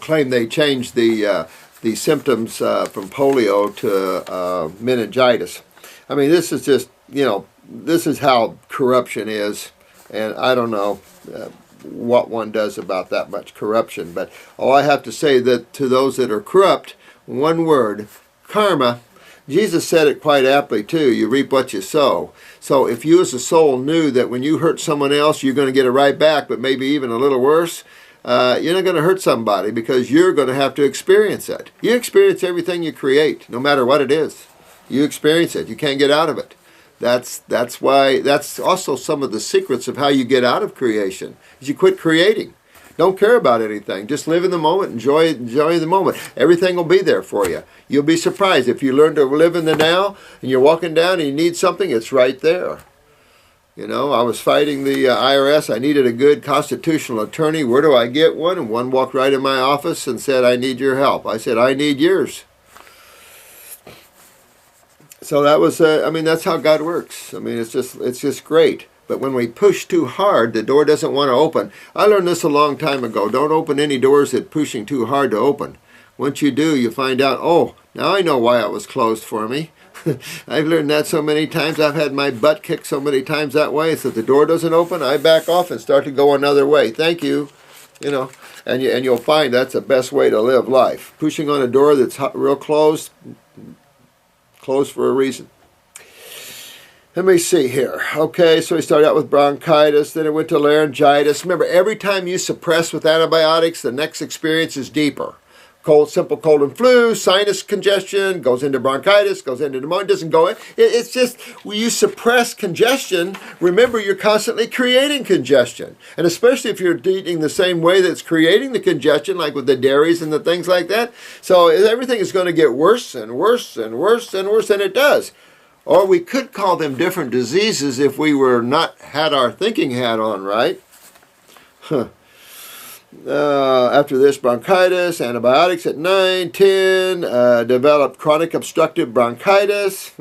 claim they changed the symptoms from polio to meningitis. I mean, this is just, this is how corruption is, and I don't know what one does about that much corruption. But all I have to say that to those that are corrupt, one word, karma. Jesus said it quite aptly too. You reap what you sow. So if you as a soul knew that when you hurt someone else, you're going to get it right back, but maybe even a little worse, you're not going to hurt somebody because you're going to have to experience it. You experience everything you create, no matter what it is. You experience it. You can't get out of it. That's why, that's also some of the secrets of how you get out of creation, is you quit creating. Don't care about anything. Just live in the moment. Enjoy the moment. Everything will be there for you. You'll be surprised. If you learn to live in the now and you're walking down and you need something, it's right there. I was fighting the IRS. I needed a good constitutional attorney. Where do I get one? And one walked right in my office and said, I need your help. I said, I need yours. So that was, that's how God works. It's just great. But when we push too hard, the door doesn't want to open. I learned this a long time ago. Don't open any doors that pushing too hard to open. Once you do, you find out, oh, now I know why it was closed for me. I've learned that so many times. I've had my butt kicked so many times that way. So if the door doesn't open, I back off and start to go another way. Thank you. And you'll find that's the best way to live life. Pushing on a door that's real closed for a reason. Let me see here. Okay, so we started out with bronchitis, then it went to laryngitis. Remember, every time you suppress with antibiotics, the next experience is deeper. Simple cold and flu, sinus congestion, goes into bronchitis, goes into pneumonia, doesn't go in. It's just, when you suppress congestion, remember you're constantly creating congestion. And especially if you're eating the same way that's creating the congestion, like with the dairies and the things like that. So everything is going to get worse and worse and worse and worse, and it does. Or we could call them different diseases if we were not had our thinking hat on, right? After this, bronchitis, antibiotics at 9, 10, developed chronic obstructive bronchitis.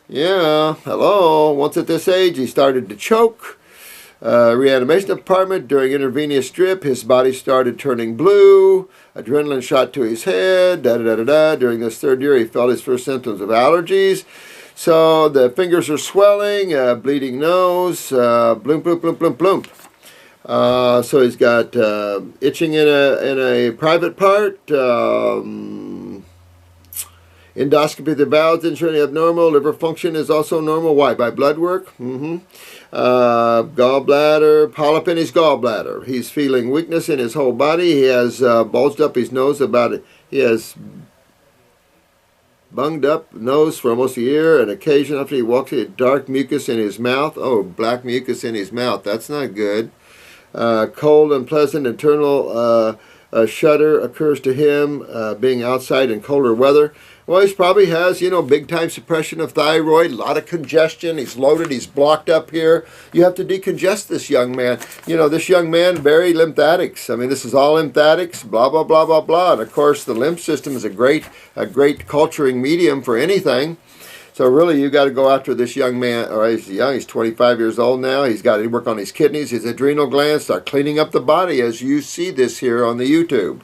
Yeah, hello. Once at this age, he started to choke. Reanimation department during intravenous drip. His body started turning blue. Adrenaline shot to his head. During this third year, he felt his first symptoms of allergies. So the fingers are swelling, bleeding nose, bloom, bloom, bloom, bloom, bloom. So he's got itching in a private part, endoscopy of the bowels didn't show any abnormal, liver function is also normal. Why? By blood work? Gallbladder, polyp in his gallbladder. He's feeling weakness in his whole body. He has bulged up his nose he has bunged up nose for almost a year, and occasionally after he walks, he had dark mucus in his mouth. Oh, black mucus in his mouth. That's not good. Cold, unpleasant, internal shudder occurs to him being outside in colder weather. Well, he probably has, big-time suppression of thyroid, a lot of congestion. He's loaded. He's blocked up here. You have to decongest this young man. This young man, very lymphatics. This is all lymphatics, blah, blah, blah, blah, blah. And, of course, the lymph system is a great culturing medium for anything. So really, you got to go after this young man. Or he's young. He's 25 years old now. He's got to work on his kidneys, his adrenal glands, start cleaning up the body, as you see this here on the YouTube.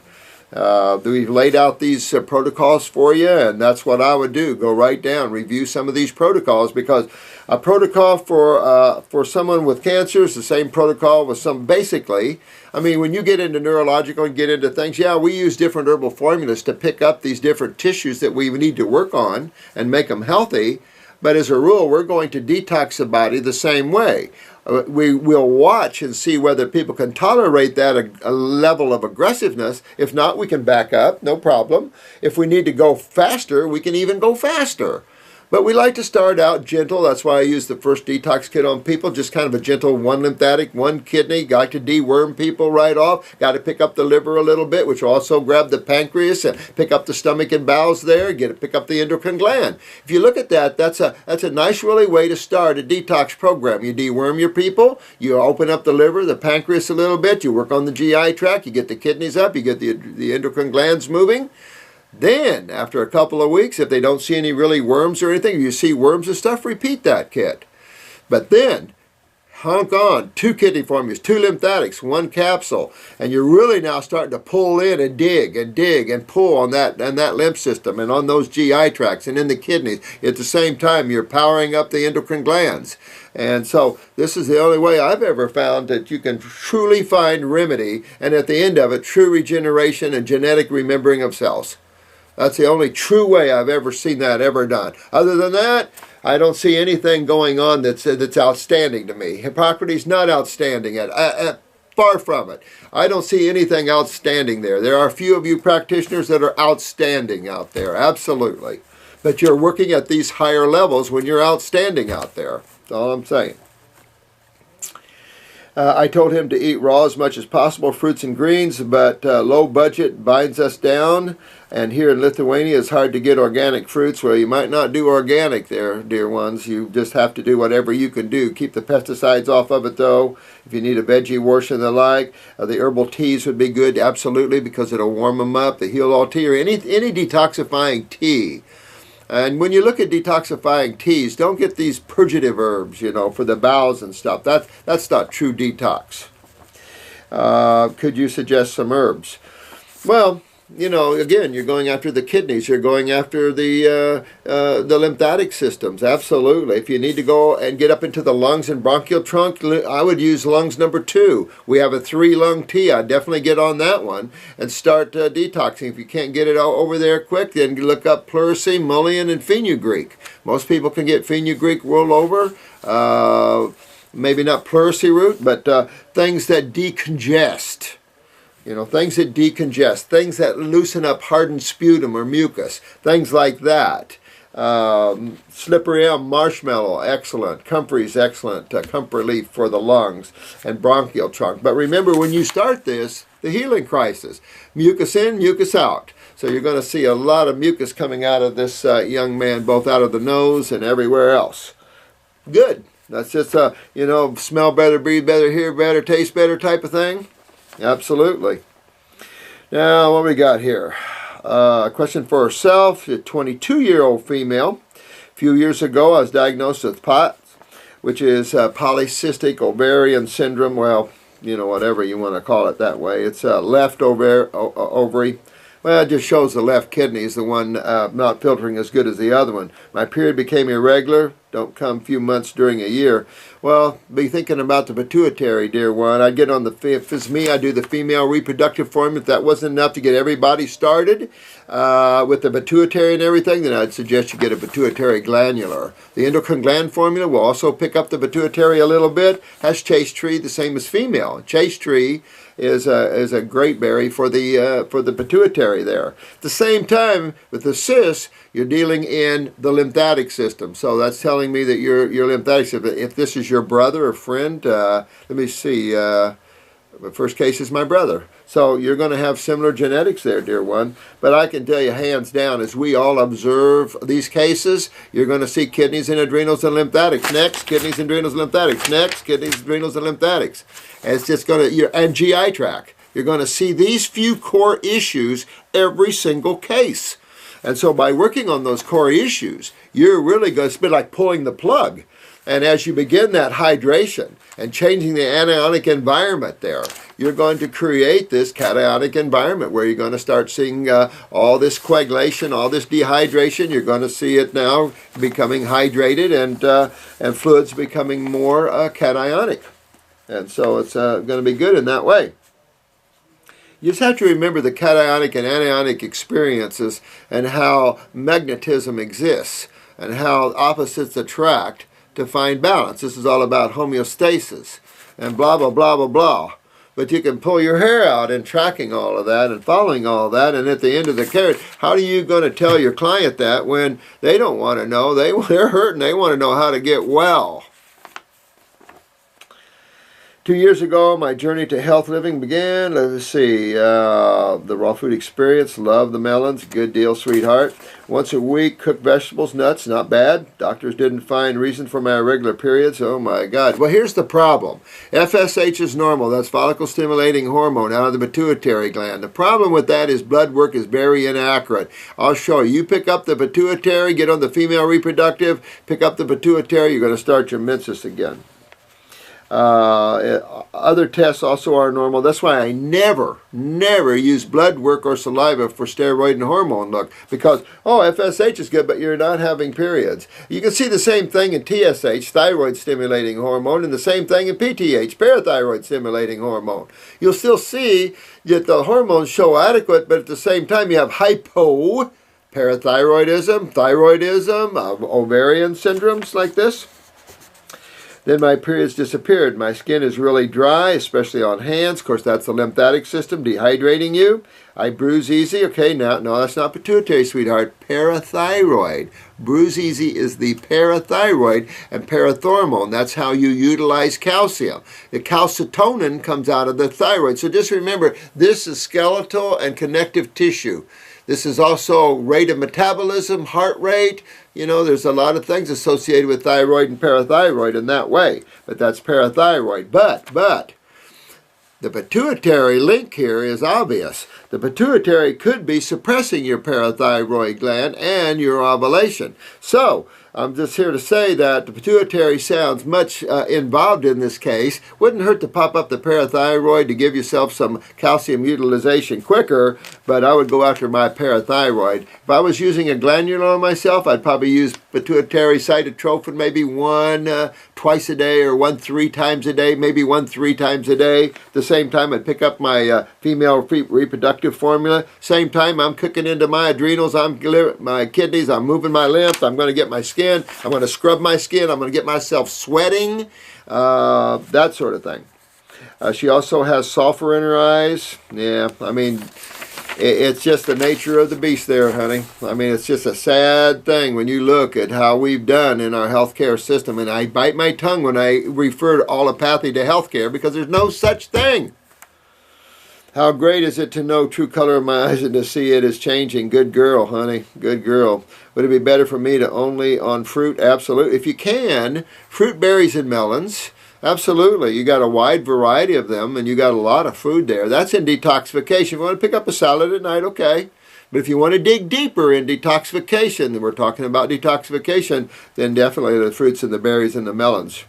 We've laid out these protocols for you, and that's what I would do. Go right down, review some of these protocols, because a protocol for someone with cancer is the same protocol with some, basically. When you get into neurological and get into things, yeah, we use different herbal formulas to pick up these different tissues that we need to work on and make them healthy. But as a rule, we're going to detox the body the same way. We will watch and see whether people can tolerate that a level of aggressiveness. If not, we can back up, no problem. If we need to go faster, we can even go faster. But we like to start out gentle. That's why I use the first detox kit on people, just kind of a gentle, one lymphatic, one kidney. Got to deworm people right off. Got to pick up the liver a little bit, which will also grab the pancreas and pick up the stomach and bowels there. Pick up the endocrine gland. If you look at that, that's a nice, really way to start a detox program. You deworm your people. You open up the liver, the pancreas a little bit. You work on the GI tract. You get the kidneys up. You get the endocrine glands moving. Then, after a couple of weeks, if they don't see any really worms or anything, if you see worms and stuff, repeat that kit. But then, hunk on 2 kidney formulas, 2 lymphatics, 1 capsule, and you're really now starting to pull in and dig and pull on that lymph system and on those GI tracts and in the kidneys. At the same time, you're powering up the endocrine glands. And so this is the only way I've ever found that you can truly find remedy, and at the end of it, true regeneration and genetic remembering of cells. That's the only true way I've ever seen that ever done. Other than that, I don't see anything going on that's outstanding to me. Hippocrates not outstanding far from it. I don't see anything outstanding there. There are a few of you practitioners that are outstanding out there, absolutely. But you're working at these higher levels when you're outstanding out there. That's all I'm saying. I told him to eat raw as much as possible, fruits and greens, but low budget binds us down. And here in Lithuania, it's hard to get organic fruits. Well, you might not do organic there, dear ones. You just have to do whatever you can do. Keep the pesticides off of it, though. If you need a veggie wash and the like, the herbal teas would be good, absolutely, because it'll warm them up. The heal all tea or any detoxifying tea. And when you look at detoxifying teas, don't get these purgative herbs, you know, for the bowels and stuff. That's not true detox. Could you suggest some herbs? Well, you know, again, you're going after the kidneys. You're going after the lymphatic systems. Absolutely. If you need to go and get up into the lungs and bronchial trunk, I would use lungs number 2. We have a 3-lung tea. I'd definitely get on that one and start detoxing. If you can't get it over there quick, then look up pleurisy, mullein, and fenugreek. Most people can get fenugreek rolled over. Maybe not pleurisy root, but things that decongest. You know, things that decongest, things that loosen up hardened sputum or mucus, things like that. Slippery elm, marshmallow, excellent. Comfrey's excellent. Comfrey leaf for the lungs and bronchial trunk. But remember, when you start this, the healing crisis, mucus in, mucus out. So you're going to see a lot of mucus coming out of this young man, both out of the nose and everywhere else. Good. That's just, you know, smell better, breathe better, hear better, taste better type of thing. Absolutely. Now, what we got here? A question for herself. A 22-year-old female. A few years ago, I was diagnosed with POTS, which is polycystic ovarian syndrome. Well, you know, whatever you want to call it that way. It's left ovary. Well, it just shows the left kidney is the one not filtering as good as the other one. My period became irregular. Don't come a few months during a year. Well, be thinking about the pituitary, dear one. I'd get on the, if it's me, I'd do the female reproductive formula. If that wasn't enough to get everybody started with the pituitary and everything, then I'd suggest you get a pituitary glandular. The endocrine gland formula will also pick up the pituitary a little bit. Has chaste tree, the same as female. Chaste tree is a great berry for the pituitary there. At the same time, with the cyst, you're dealing in the lymphatic system. So that's telling me that your lymphatic system, if this is your brother or friend, let me see, the first case is my brother. So you're going to have similar genetics there, dear one. But I can tell you hands down, as we all observe these cases, you're going to see kidneys and adrenals and lymphatics. Next, kidneys, adrenals, lymphatics. Next, kidneys, adrenals, and lymphatics. And it's just going to, and GI tract. You're going to see these few core issues every single case. And so by working on those core issues, you're really going to be like pulling the plug. And as you begin that hydration and changing the anionic environment there, you're going to create this cationic environment where you're going to start seeing all this coagulation, all this dehydration. You're going to see it now becoming hydrated and fluids becoming more cationic. And so it's going to be good in that way. You just have to remember the cationic and anionic experiences and how magnetism exists and how opposites attract to find balance. This is all about homeostasis and blah, blah, blah, blah, blah. But you can pull your hair out in tracking all of that and following all that. And at the end of the carrot, how are you going to tell your client that when they don't want to know? They're hurting. They want to know how to get well. 2 years ago, my journey to health living began. Let's see, the raw food experience, love the melons, good deal, sweetheart. Once a week, cooked vegetables, nuts, not bad. Doctors didn't find reason for my irregular periods. Oh my God. Well, here's the problem. FSH is normal. That's follicle stimulating hormone out of the pituitary gland. The problem with that is blood work is very inaccurate. I'll show you. You pick up the pituitary, get on the female reproductive, pick up the pituitary, you're going to start your menses again. Other tests also are normal. That's why I never use blood work or saliva for steroid and hormone look, because, oh, FSH is good, but you're not having periods. You can see the same thing in TSH, thyroid stimulating hormone, and the same thing in PTH, parathyroid stimulating hormone. You'll still see that the hormones show adequate, but at the same time you have hypoparathyroidism, thyroidism, ovarian syndromes like this. Then my periods disappeared. My skin is really dry, especially on hands. Of course, that's the lymphatic system dehydrating you. I bruise easy. Okay, now, no, that's not pituitary, sweetheart. Parathyroid. Bruise easy is the parathyroid and parathormone. That's how you utilize calcium. The calcitonin comes out of the thyroid. So just remember, this is skeletal and connective tissue. This is also rate of metabolism, heart rate. You know, there's a lot of things associated with thyroid and parathyroid in that way. But that's parathyroid. But the pituitary link here is obvious. The pituitary could be suppressing your parathyroid gland and your ovulation. So, I'm just here to say that the pituitary sounds much involved in this case. Wouldn't hurt to pop up the parathyroid to give yourself some calcium utilization quicker, but I would go after my parathyroid. If I was using a glandular on myself, I'd probably use pituitary cytotrophin maybe twice a day, or 3 times a day, maybe 3 times a day. At the same time, I'd pick up my female reproductive formula. Same time, I'm cooking into my adrenals, my kidneys, I'm moving my lymph, I'm going to get my skin, I'm going to scrub my skin, I'm going to get myself sweating, that sort of thing. She also has sulfur in her eyes. Yeah, I mean, it's just the nature of the beast there, honey. I mean, it's just a sad thing when you look at how we've done in our healthcare system. And I bite my tongue when I refer allopathy to healthcare, because there's no such thing. How great is it to know true color of my eyes and to see it is changing? Good girl, honey. Good girl. Would it be better for me to only on fruit? Absolutely. If you can, fruit, berries, and melons. Absolutely. You got a wide variety of them, and you got a lot of food there. That's in detoxification. If you want to pick up a salad at night, okay. But if you want to dig deeper in detoxification, and we're talking about detoxification, then definitely the fruits and the berries and the melons.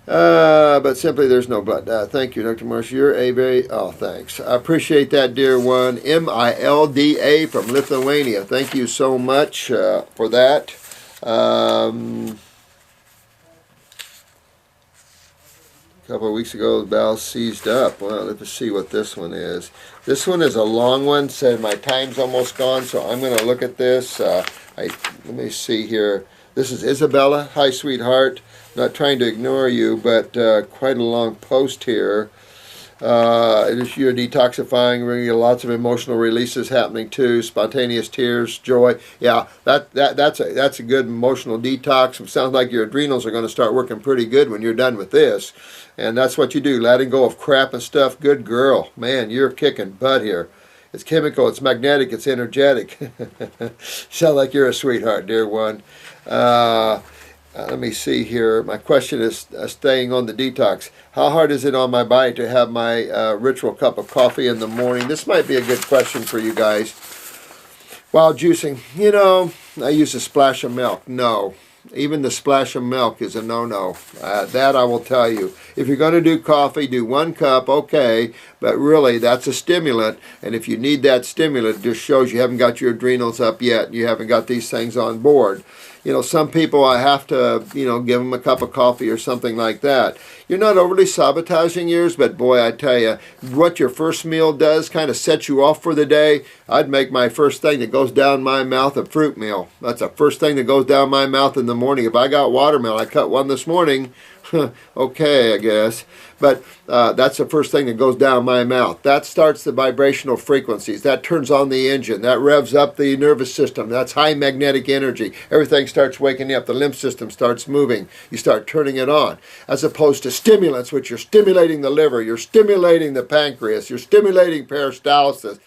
But simply there's no blood. Thank you, Dr. Morse. You're a very, thanks. I appreciate that, dear one. Milda from Lithuania. Thank you so much for that. A couple of weeks ago, the bowel seized up. Well, let's see what this one is. This one is a long one. Said my time's almost gone, so I'm going to look at this. Let me see here. This is Isabella. Hi, sweetheart. Not trying to ignore you, but quite a long post here. You're detoxifying, really lots of emotional releases happening too, spontaneous tears, joy. Yeah, that's a good emotional detox. It sounds like your adrenals are going to start working pretty good when you're done with this. And that's what you do, letting go of crap and stuff. Good girl. Man, you're kicking butt here. It's chemical, it's magnetic, it's energetic. Sound like you're a sweetheart, dear one. Let me see here. My question is staying on the detox. How hard is it on my body to have my ritual cup of coffee in the morning? This might be a good question for you guys. While juicing, you know, I use a splash of milk. No. Even the splash of milk is a no-no. That I will tell you. If you're going to do coffee, do 1 cup, okay, but really that's a stimulant, and if you need that stimulant, it just shows you haven't got your adrenals up yet, you haven't got these things on board. You know, some people I have to, you know, give them a cup of coffee or something like that. You're not overly sabotaging yours, but boy, I tell you, what your first meal does kind of sets you off for the day. I'd make my first thing that goes down my mouth a fruit meal. That's the first thing that goes down my mouth in the morning. If I got watermelon, I cut one this morning. Okay, I guess. But that's the first thing that goes down my mouth. That starts the vibrational frequencies. That turns on the engine. That revs up the nervous system. That's high magnetic energy. Everything starts waking up. The lymph system starts moving. You start turning it on. As opposed to stimulants, which you're stimulating the liver. You're stimulating the pancreas. You're stimulating peristalsis.